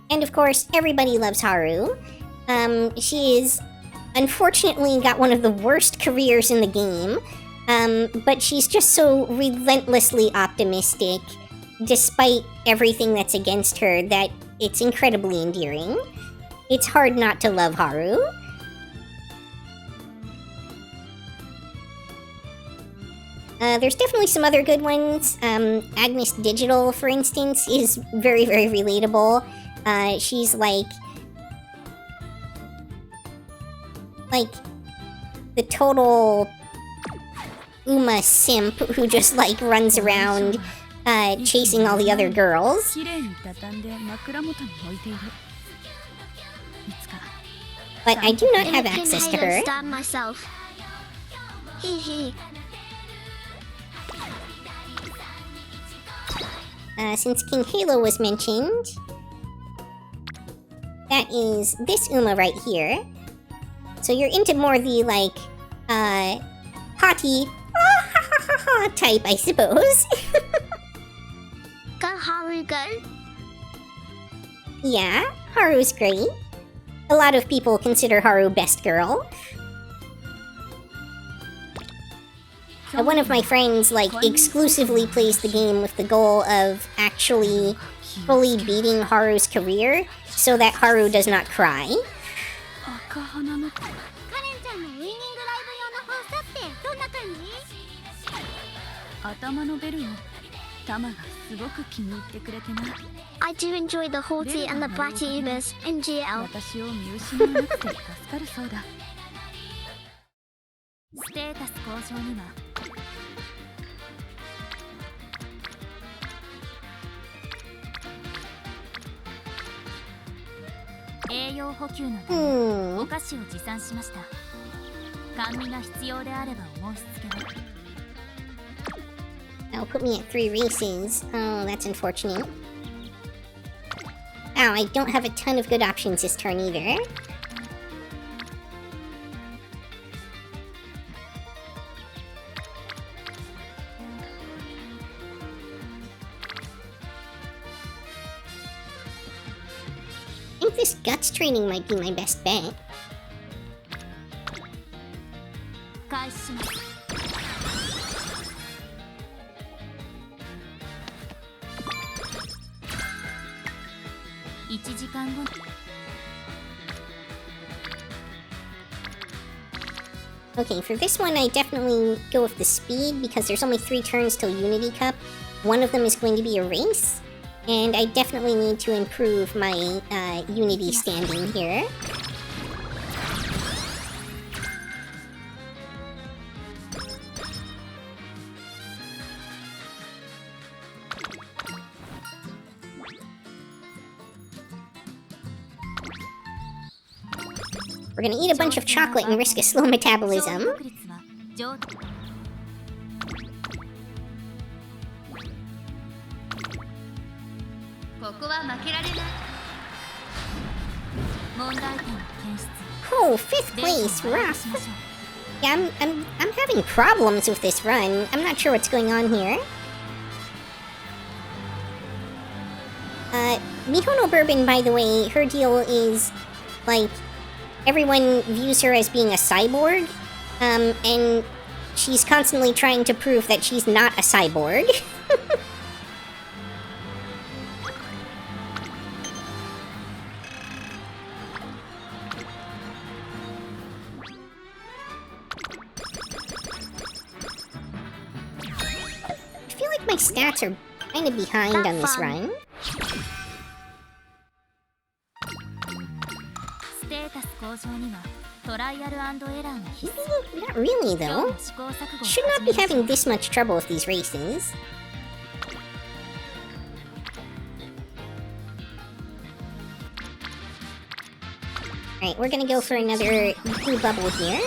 And of course, everybody loves Haru. She is unfortunately got one of the worst careers in the game, but she's just so relentlessly optimistic, despite everything that's against her, that it's incredibly endearing. It's hard not to love Haru. There's definitely some other good ones. Agnes Digital, for instance, is very, very relatable. She's like the total Uma simp who just like runs around chasing all the other girls. But I do not have access to her. Since King Halo was mentioned, that is this Uma right here. So you're into more the, like, haughty type, I suppose. Got Haru good? Yeah, Haru's great. A lot of people consider Haru best girl. One of my friends, like, exclusively plays the game with the goal of actually fully beating Haru's career so that Haru does not cry. I do enjoy the haughty and the bratty Umas in GL. That'll put me at 3 races. Oh, that's unfortunate. Ow, I don't have a ton of good options this turn either. I think this guts training might be my best bet. Okay, for this one I definitely go with the speed because there's only 3 turns till Unity Cup. One of them is going to be a race, and I definitely need to improve my Unity standing here. We're gonna eat a bunch of chocolate and risk a slow metabolism. Oh, 5th place, rough. Yeah, I'm having problems with this run. I'm not sure what's going on here. Mihono Bourbon, by the way, her deal is, like, everyone views her as being a cyborg, and she's constantly trying to prove that she's not a cyborg. I feel like my stats are kind of behind on this run. Not really, though. Should not be having this much trouble with these races. Alright, we're gonna go for another blue bubble here.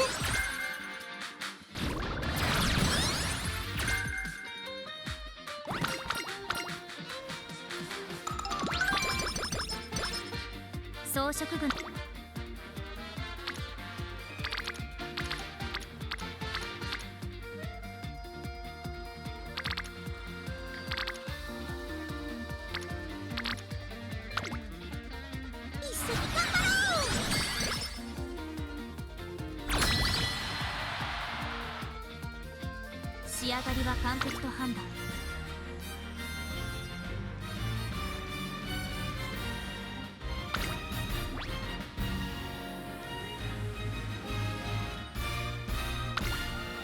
がりは完璧と判断。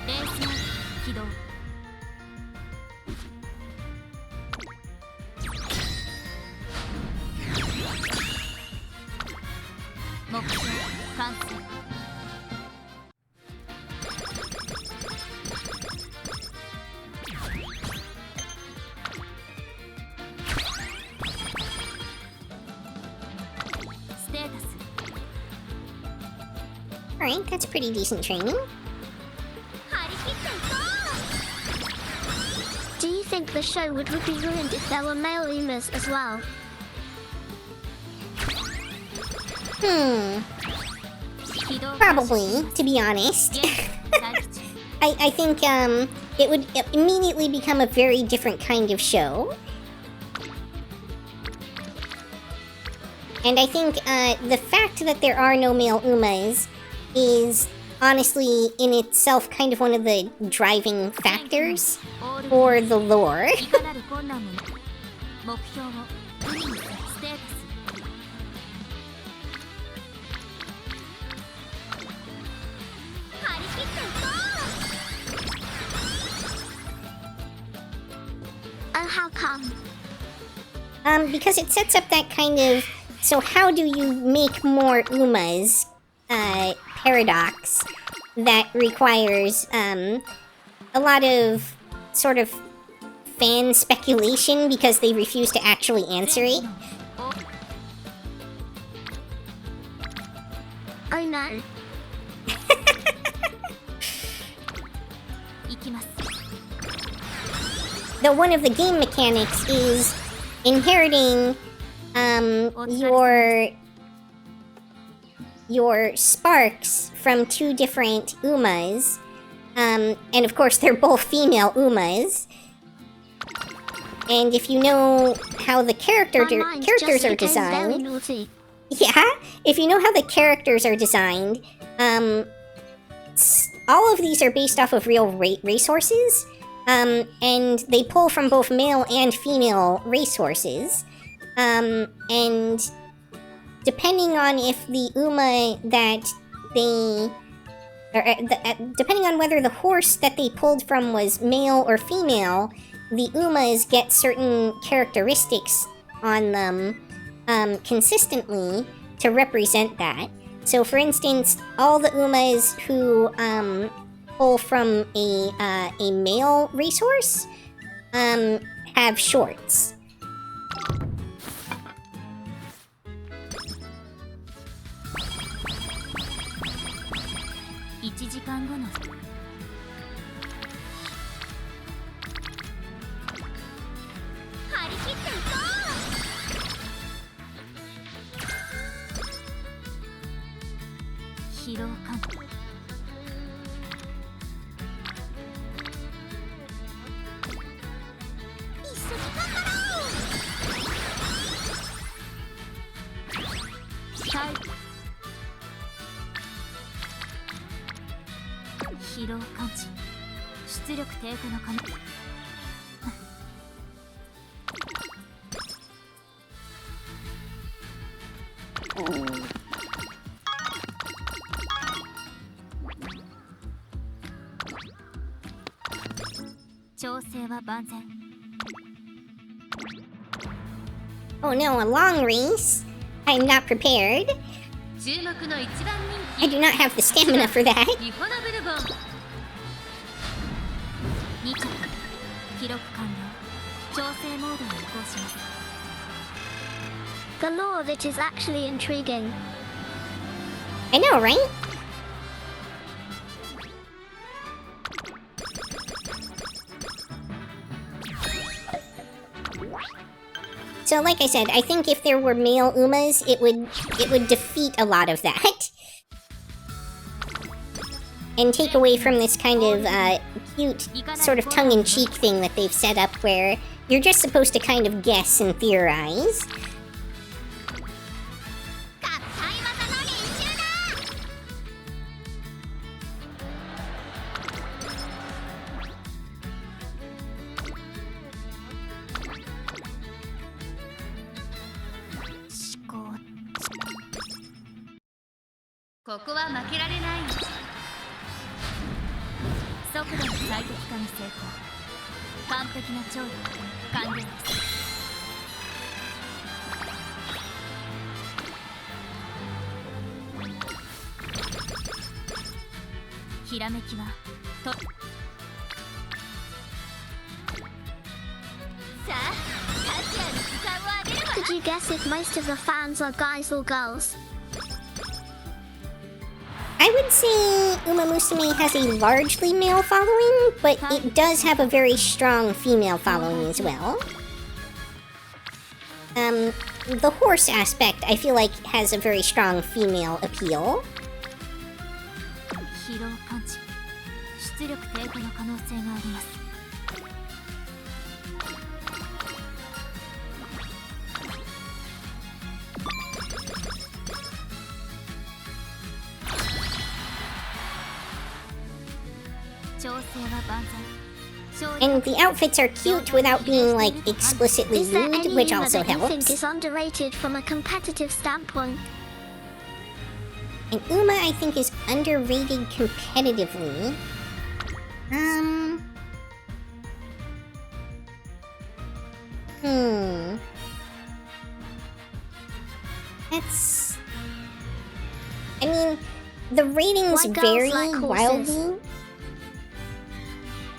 レースモード起動。目標完成。ステータス。 Alright, that's pretty decent training. Do you think the show would be ruined if there were male Umas as well? Probably, to be honest. I think it would immediately become a very different kind of show. And I think the fact that there are no male Umas is honestly in itself kind of one of the driving factors for the lore. いかなる困難も目標を海にステータス。張り切っていこう。 Oh, how come? Because it sets up that kind of, so how do you make more Umas paradox that requires a lot of sort of fan speculation because they refuse to actually answer it. Oh no. 行きます。 Though one of the game mechanics is inheriting your sparks from two different Umas. And of course they're both female Umas. And if you know how the characters are designed, yeah, if you know how the characters are designed, all of these are based off of real racehorses, and they pull from both male and female racehorses, and depending on if the Uma that they, depending on whether the horse that they pulled from was male or female, the Umas get certain characteristics on them consistently to represent that. So, for instance, all the Umas who pull from a male racehorse have shorts. 1時間後の張り切っていこう。疲労感一緒に頑張ろう。はい疲労感知出力低下の可能調整は万全 Oh no, a long race? I'm not prepared. 注目の一番 I do not have the stamina for that. リホナブルボン2着記録完了調整モードに移行します The lore of it is actually intriguing. I know, right? So, like I said, I think if there were male Umas, it would defeat a lot of that. And take away from this kind of cute, sort of tongue-in-cheek thing that they've set up where you're just supposed to kind of guess and theorize. ここは負けられない。速度の最適化に成功。完璧な調理完了です。ひらめきはと。さあ、達也の時間をあげるわ。 Could you guess if most of the fans are guys or girls? I would say Umamusume has a largely male following, but it does have a very strong female following as well. The horse aspect, I feel like, has a very strong female appeal. 疲労感知、出力低下の可能性があります。And the outfits are cute without being, like, explicitly Is there lewd, any which Uma also that you think helps. is underrated from a competitive standpoint? And Uma, I think, is underrated competitively. That's... I mean, the ratings Why girls vary like horses? wildly.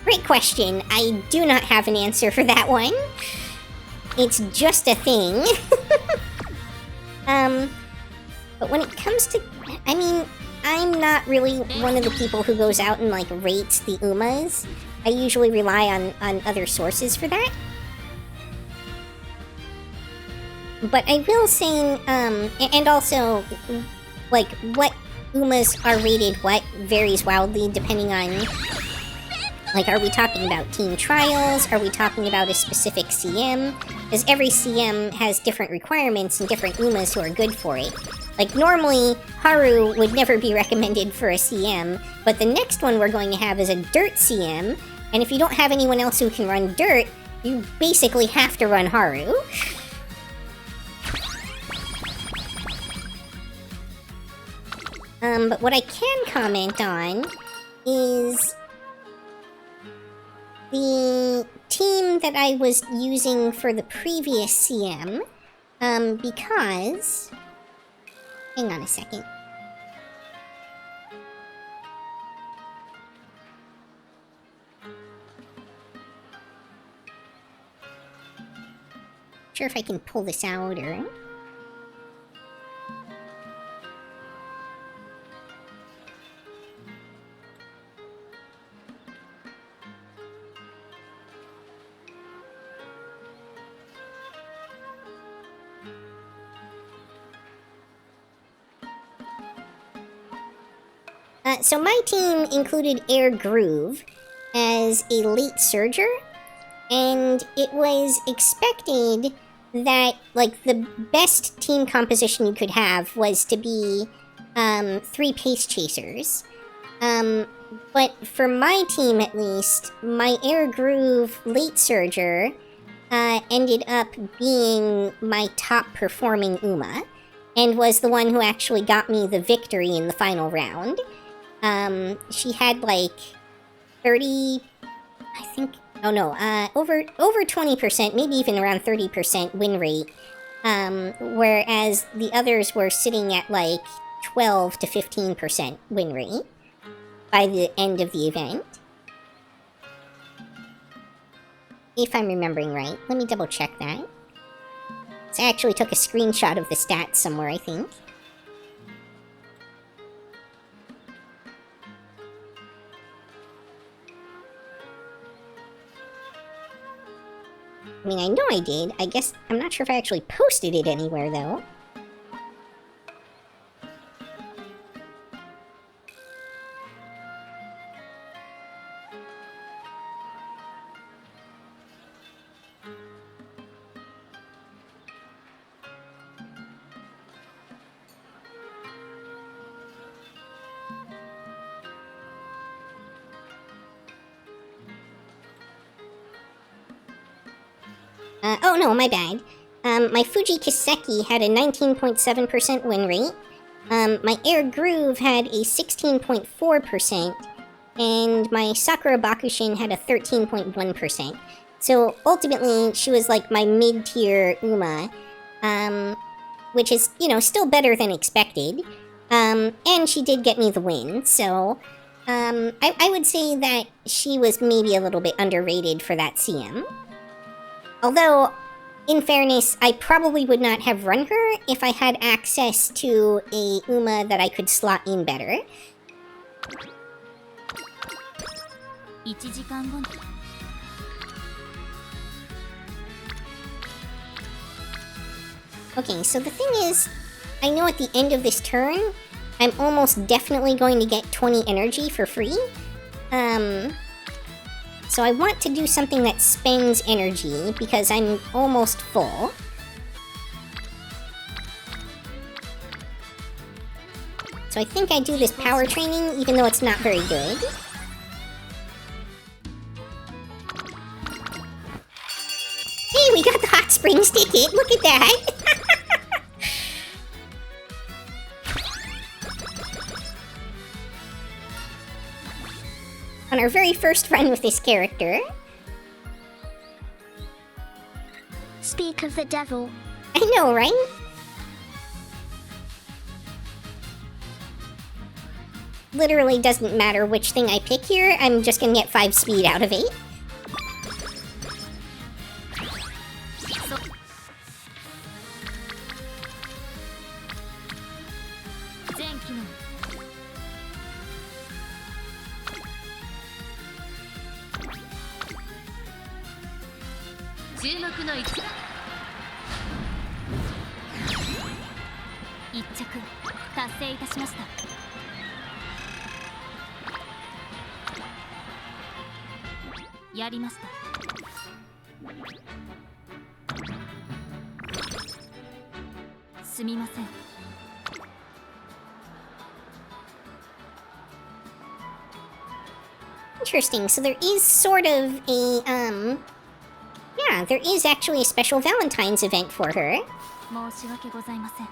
Great question. I do not have an answer for that one. It's just a thing. But when it comes to... I mean, I'm not really one of the people who goes out and, like, rates the Umas. I usually rely on other sources for that. But I will say, and also, like, what Umas are rated what varies wildly depending on... Like, are we talking about team trials? Are we talking about a specific CM? Because every CM has different requirements and different Umas who are good for it. Like, normally, Haru would never be recommended for a CM, but the next one we're going to have is a Dirt CM, and if you don't have anyone else who can run Dirt, you basically have to run Haru. But what I can comment on is... the team that I was using for the previous CM, because... Hang on a second. Not sure if I can pull this out or... So my team included Air Groove as a late surger, and it was expected that, like, the best team composition you could have was to be 3 pace chasers. But for my team, at least, my Air Groove late surger ended up being my top performing Uma, and was the one who actually got me the victory in the final round. She had, like, 30, I think, oh no, over 20%, maybe even around 30% win rate, whereas the others were sitting at, like, 12 to 15% win rate by the end of the event. If I'm remembering right. Let me double check that. So I actually took a screenshot of the stats somewhere, I think. I mean, I know I did. I guess I'm not sure if I actually posted it anywhere, though. Oh no, my bad. My Fuji Kiseki had a 19.7% win rate, My Air Groove had a 16.4%, and my Sakura Bakushin had a 13.1%. So ultimately, she was like my mid-tier Uma, which is, still better than expected. And she did get me the win, so I would say that she was maybe a little bit underrated for that CM. Although, in fairness, I probably would not have run her if I had access to a Uma that I could slot in better. 1時間後に Okay, so the thing is, I know at the end of this turn, I'm almost definitely going to get 20 energy for free. So I want to do something that spends energy, because I'm almost full. So I think I do this power training, even though it's not very good. Hey, we got the Hot Springs ticket! Look at that! On our very first run with this character. Speak of the devil. I know, right? Literally doesn't matter which thing I pick here, I'm just gonna get 5 speed out of it. Interesting, so there is sort of a, yeah, there is actually a special Valentine's event for her. 申し訳ございません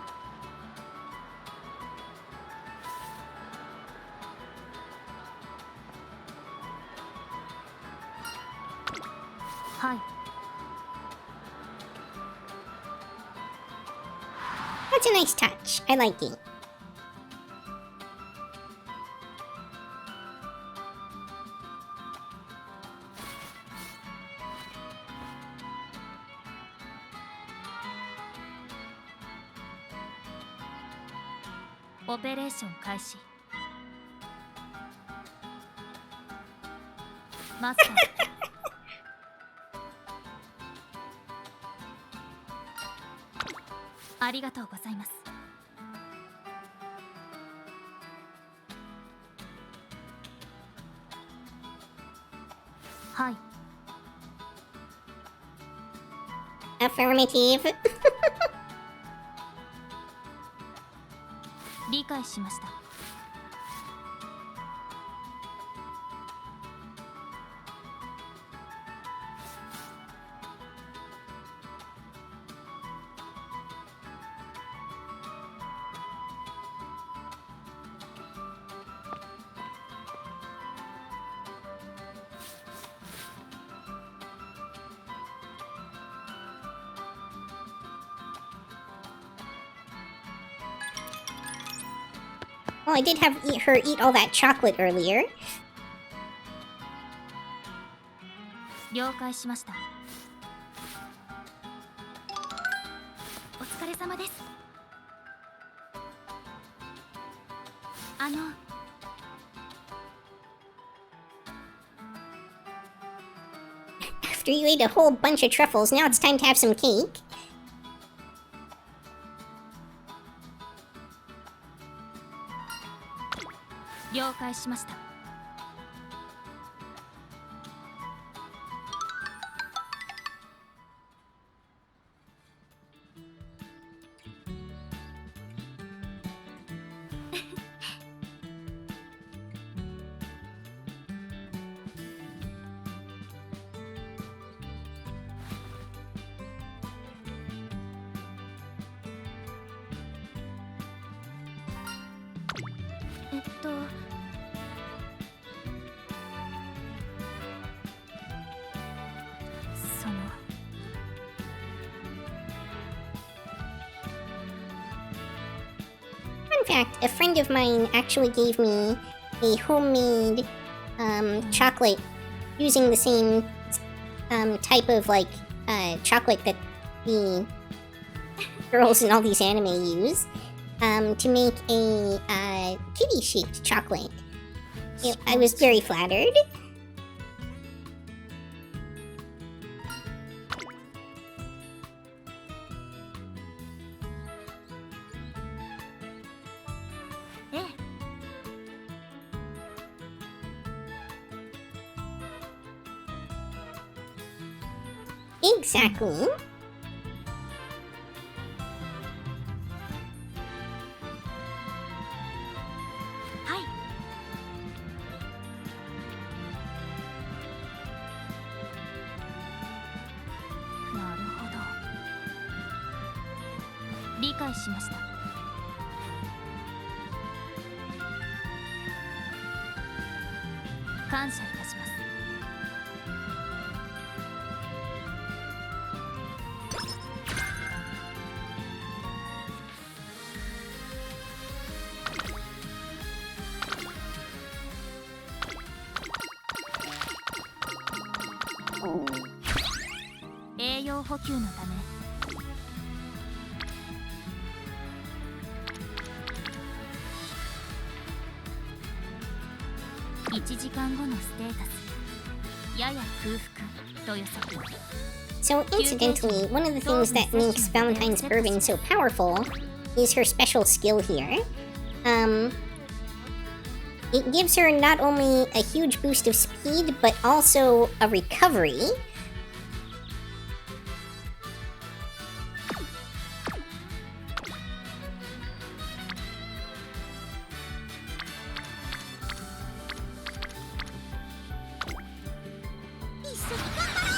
はい That's a nice touch. I like it. Operation 開始 マスター ありがとうございます はい Affirmative. 理解しました Well, I did have her eat all that chocolate earlier. 了解しましたお疲れ様ですAfter you ate a whole bunch of truffles, now it's time to have some cake.「了解しました」その Fun fact, a friend of mine actually gave me a homemade chocolate using the same type of like chocolate that the girls in all these anime use to make a kitty-shaped chocolate. I was very flattered. Exactly. Hi. なるほど。理解しました。感謝いたします。栄養補給のため1時間後のステータスやや空腹と予測。 So incidentally, one of the things that makes Valentine's Bourbon so powerful is her special skill here. It gives her not only a huge boost of speed, but also a recovery.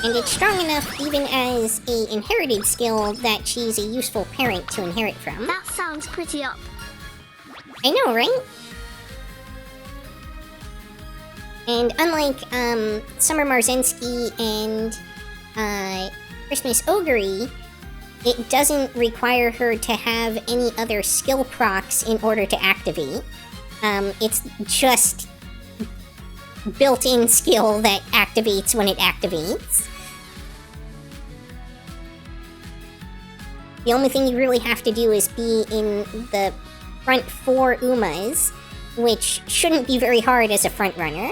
And it's strong enough even as a inherited skill that she's a useful parent to inherit from. That sounds pretty up. I know, right? And unlike Summer Marzensky and Christmas Ogre, it doesn't require her to have any other skill procs in order to activate. It's just built-in skill that activates when it activates. The only thing you really have to do is be in the front 4 Umas, which shouldn't be very hard as a front runner.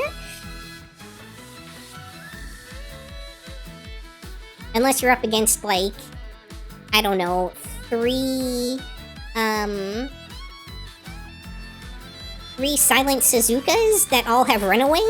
Unless you're up against, like, I don't know, 3 silent Suzukas that all have runaway?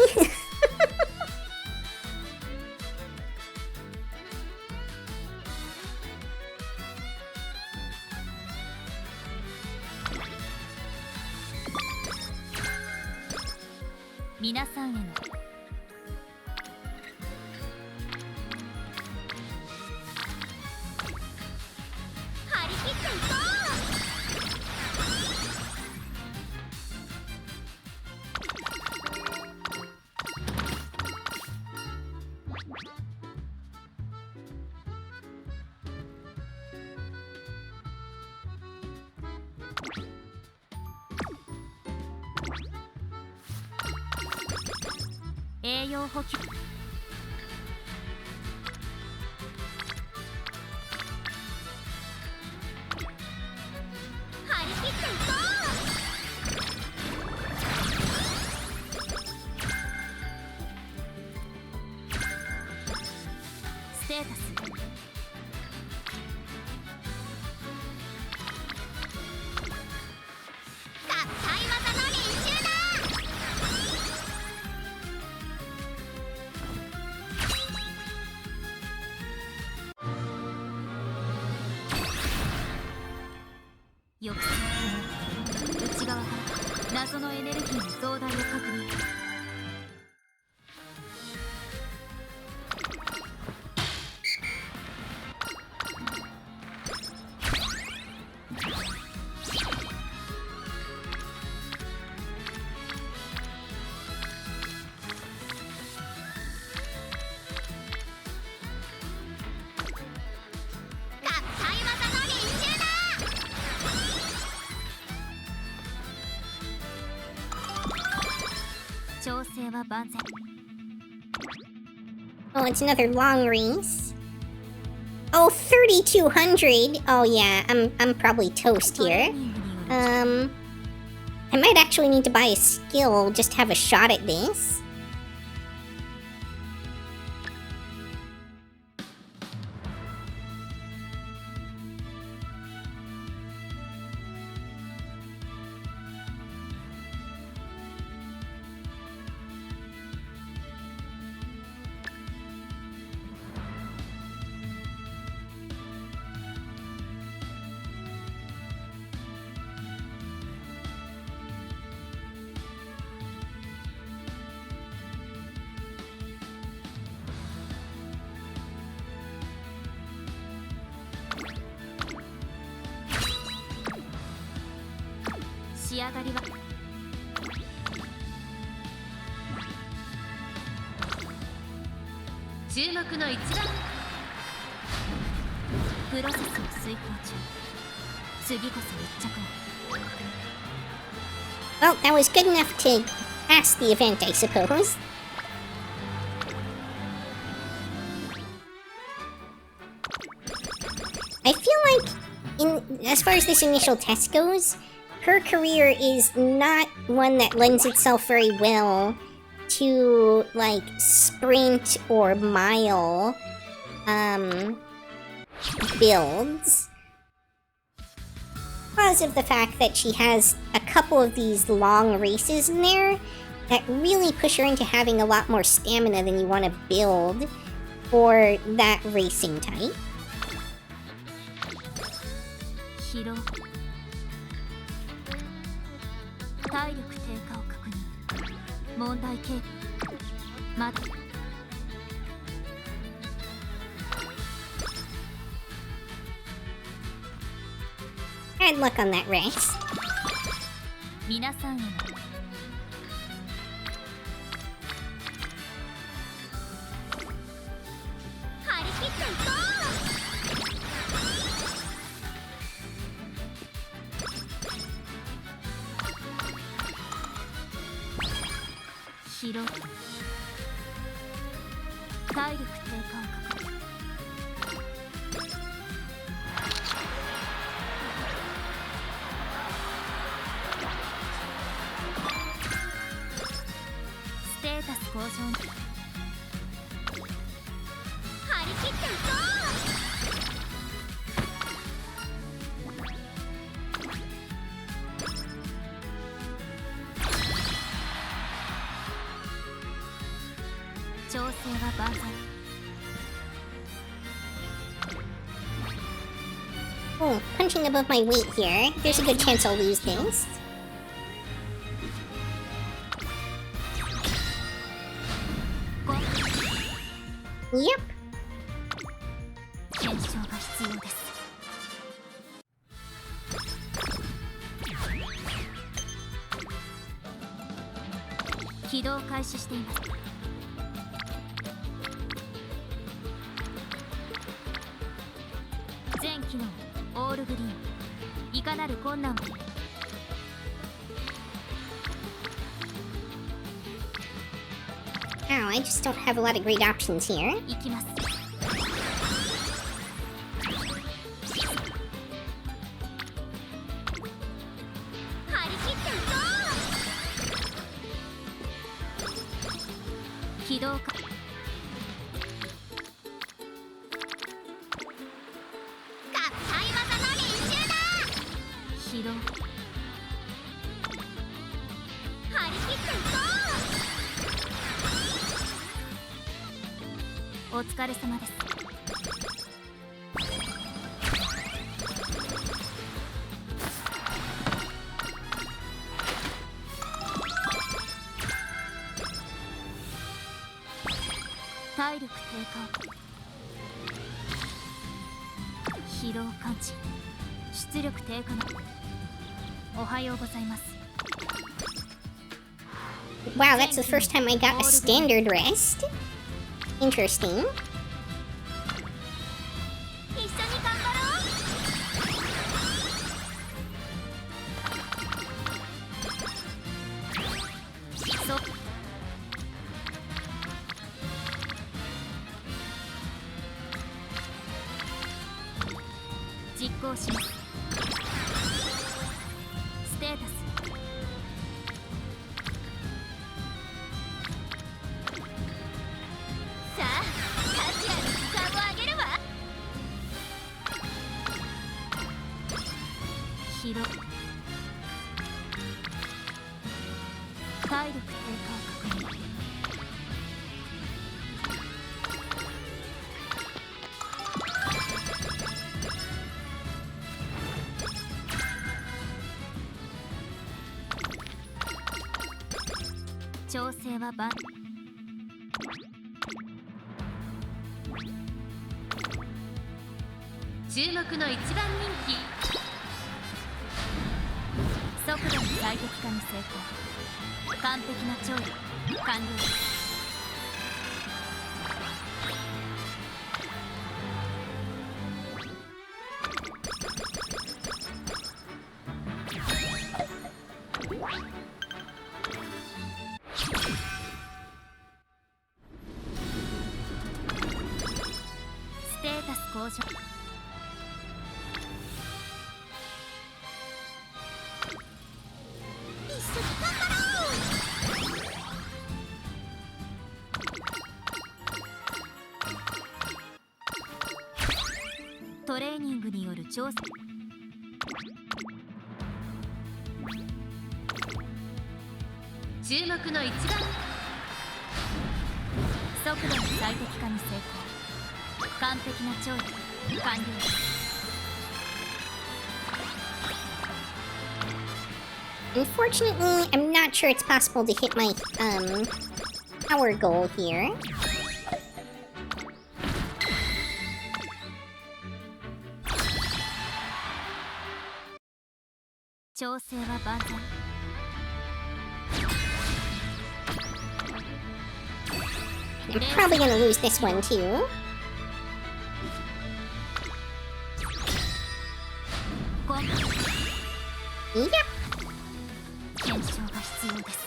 勢は万全。 Oh, it's another long race. Oh, 3,200. Oh yeah, I'm probably toast トレー here. ニングによる I might actually need to buy a skill just to have a shot at this.「仕上がりは」注目の一番プロセスを遂行中。次こそ一着を。 Well, that was good enough to pass the event, I suppose. I feel like, as far as this initial test goes, her career is not one that lends itself very well to, like, sprint or mile, builds. Because of the fact that she has a couple of these long races in there that really push her into having a lot more stamina than you want to build for that racing type. 疲労体力低下を確認。問題形まだ Bad luck on that race. 皆さんへの張り切っていこう。疲労体力低下を確認。ステータス向上に張り切っていこう。調整は万全。 Oh, punching above my weight here. There's a good chance I'll lose this. Yep. 検証が必要です。起動開始しています。全機能オールグリーン。いかなる困難も。 Wow, I just don't have a lot of great options here. いきます。張り切っていこう。起動か。合体技の練習だ。疲労。張り切っていこう。 お疲れ様です。体力低下。疲労感知。出力低下の。おはようございます。 Wow, that's the first time I got a standard rest. Interesting. 一緒に頑張ろう。行します。ステータスさあカチラの時間をあげるわ。疲労体力低下を確認。調整は万注目の一番人気速度の最適化に成功。完璧な調理完了です。ステータス向上。トレーニングによる調査。注目の一番速度の最適化に成功。完璧な調理完了です。Unfortunately, I'm not sure it's possible to hit my power goal here. 調整は万全。I'm probably gonna lose this one too. いや、検証が必要です。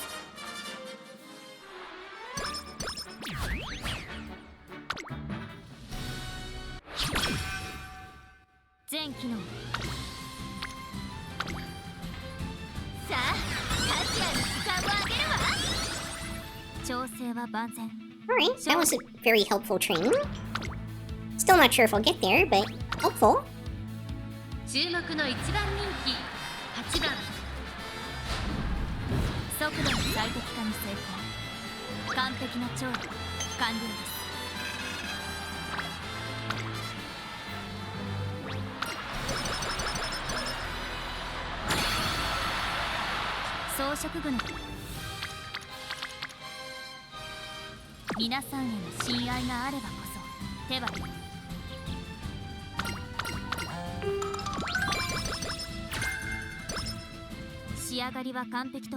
全機能さあカチラの時間をあげるわ。調整は万全。 Alright, that was a very helpful training. Still not sure if I'll get there, but helpful. 注目の一番人気8番速度の最適化に成功。完璧な調理完了です。装飾具の皆さんへの親愛があればこそ手は仕上がりは完璧と。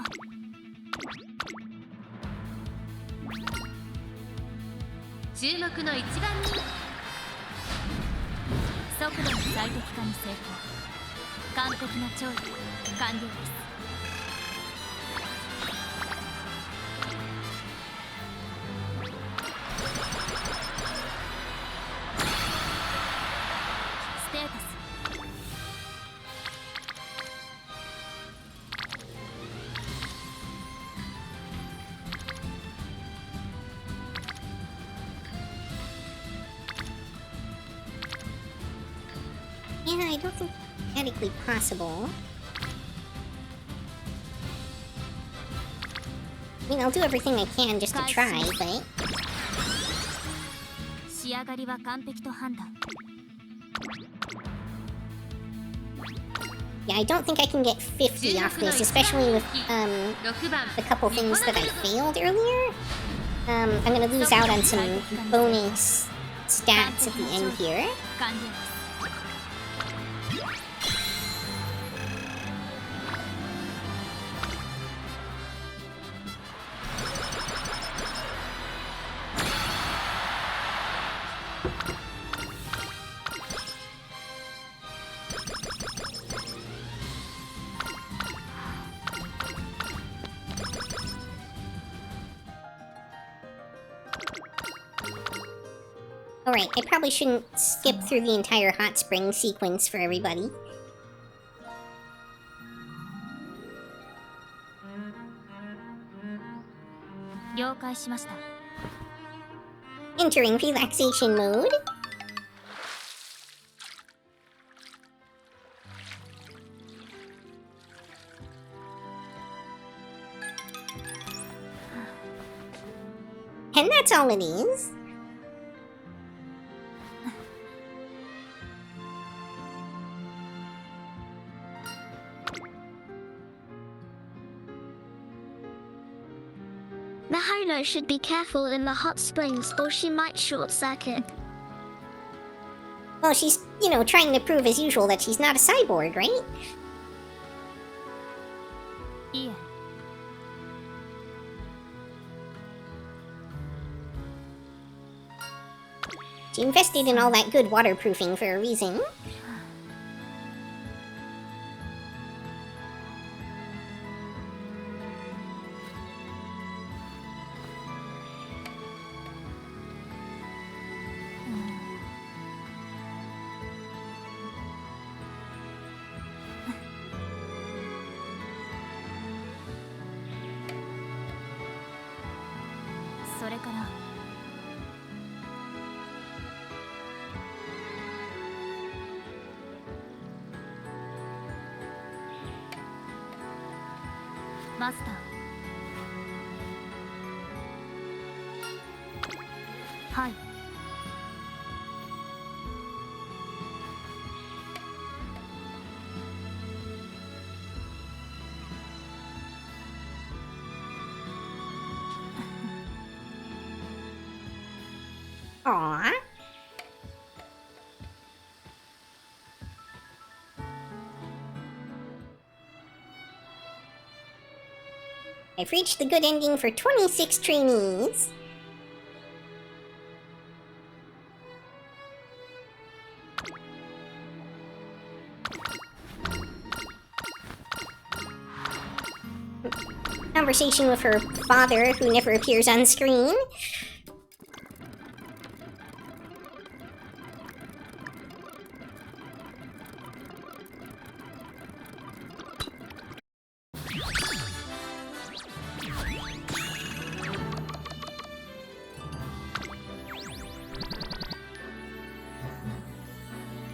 注目の一番人速度の最適化に成功。完璧な調理完了です。ステータスYeah, I don't think medically possible. I mean, I'll do everything I can just to try, but 仕上がりは完璧と判断。 yeah, I don't think I can get 50 off this, especially with the couple things that I failed earlier. I'm gonna lose out on some bonus stats at the end here. 完了です。Alright, I probably shouldn't skip through the entire hot spring sequence for everybody. Entering relaxation mode. And that's all it is. Mahalo should be careful in the hot springs or she might short circuit. Well, she's, you know, trying to prove as usual that she's not a cyborg, right? Yeah. She invested in all that good waterproofing for a reason. Master. Hi. Aww. I've reached the good ending for 26 trainees. Conversation with her father, who never appears on screen.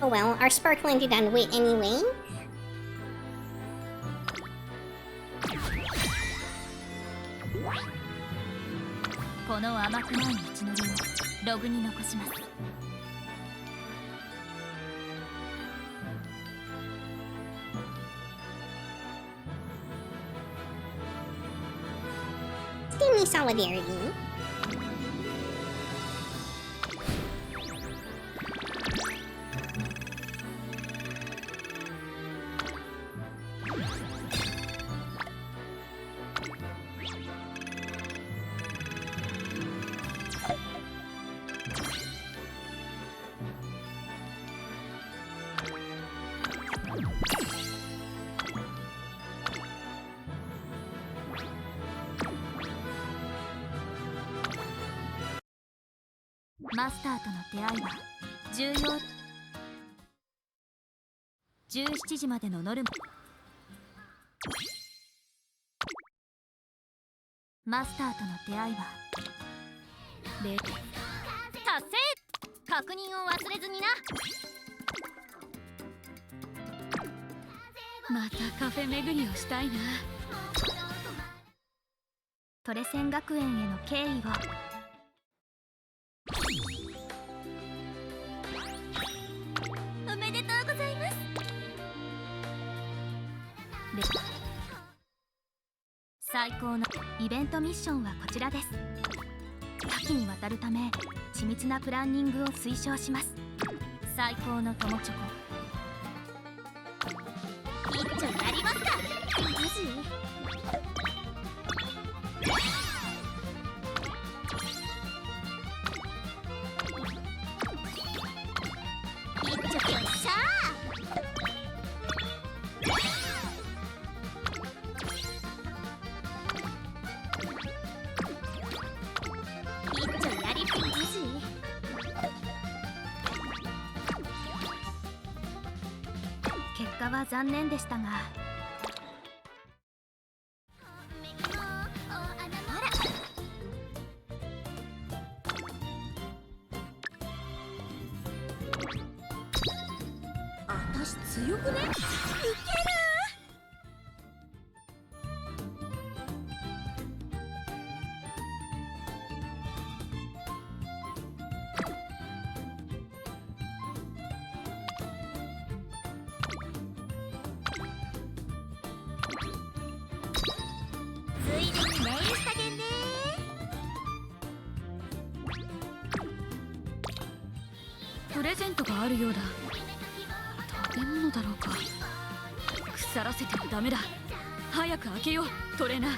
Oh well, our spark landed on wit anyway. Steamy solidarity.マスターとの出会いは重要。17時までのノルマ。マスターとの出会いは0達成。確認を忘れずにな。またカフェ巡りをしたいな。トレセン学園への敬意を。おめでとうございます。最高のイベントミッションはこちらです。多岐にわたるため緻密なプランニングを推奨します。最高の友チョコ一丁やりますか。マジ？果は残念でしたが、私強くね？いける！ついでにネイルしてあげんね。プレゼントがあるようだ。食べ物だろうか。腐らせてはダメだ。早く開けよう、トレーナー。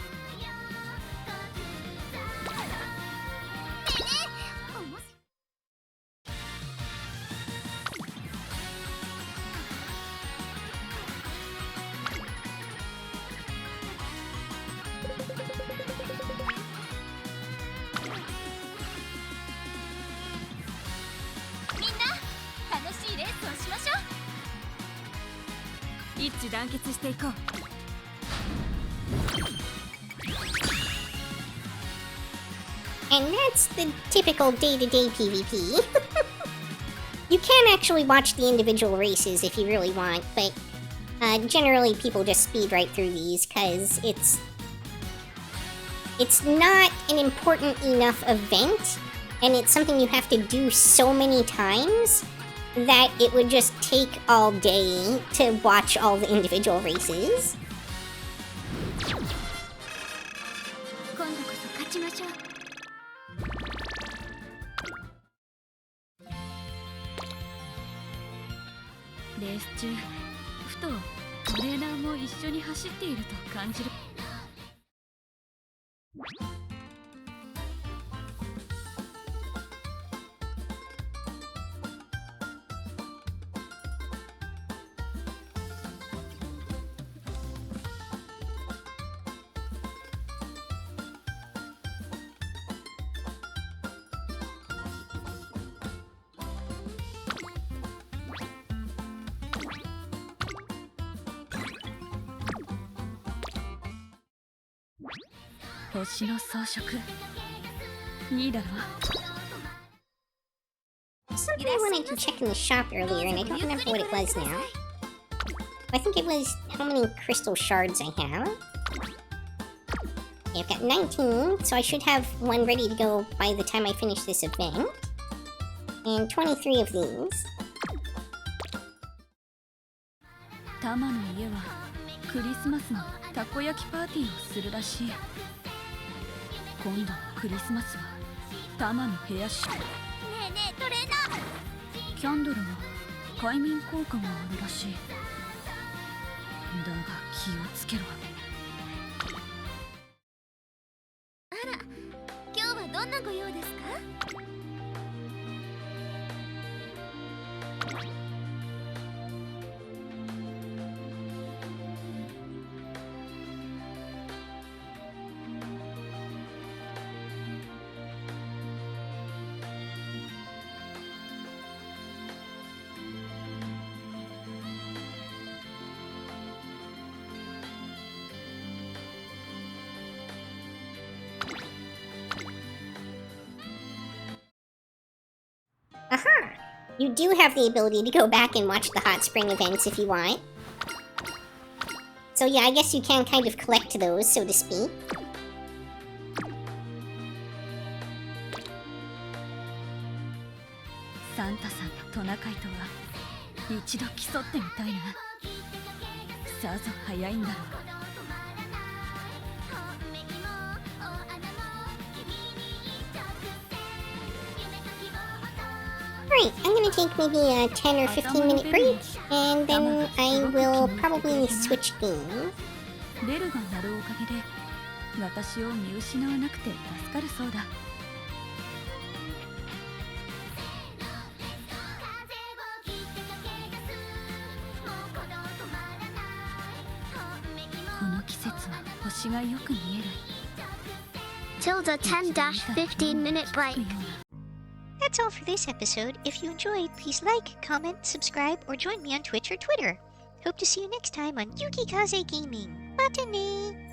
一致団結していこう。And that's the typical day-to-day PvP. You can actually watch the individual races if you really want, but generally people just speed right through these because it's not an important enough event, and it's something you have to do so many times that it would just take all day to watch all the individual races. 今度こそ勝ちましょう。レース中、ふとトレーナーも一緒に走っていると感じる。星の装飾いいだろ。 Something I wanted to check in the shop earlier, and I don't remember what it was now. I think it was how many crystal shards I have. Okay, I've got 19, so I should have one ready to go by the time I finish this event. And 23 of these. タマの家はクリスマスのたこ焼きパーティーをするらしい。今度のクリスマスはタマの部屋し。ねえねえトレーナー。キャンドルは快眠効果があるらしい。だが気をつけろ。あら、今日はどんなご用ですか？Aha! You do have the ability to go back and watch the hot spring events if you want. So yeah, I guess you can kind of collect those, so to speak. サンタさんのトナカイとは一度競ってみたいな。さぞ早いんだろう。Alright, I'm gonna take maybe a 10 or 15-minute break, and then I will probably switch games. ベルが鳴るおかげで私を見失わなくて助かるそうだ。この季節は星がよく見える。 Tilda 10-15-minute break. That's all for this episode. If you enjoyed, please like, comment, subscribe, or join me on Twitch or Twitter. Hope to see you next time on Yukikaze Gaming. Matane!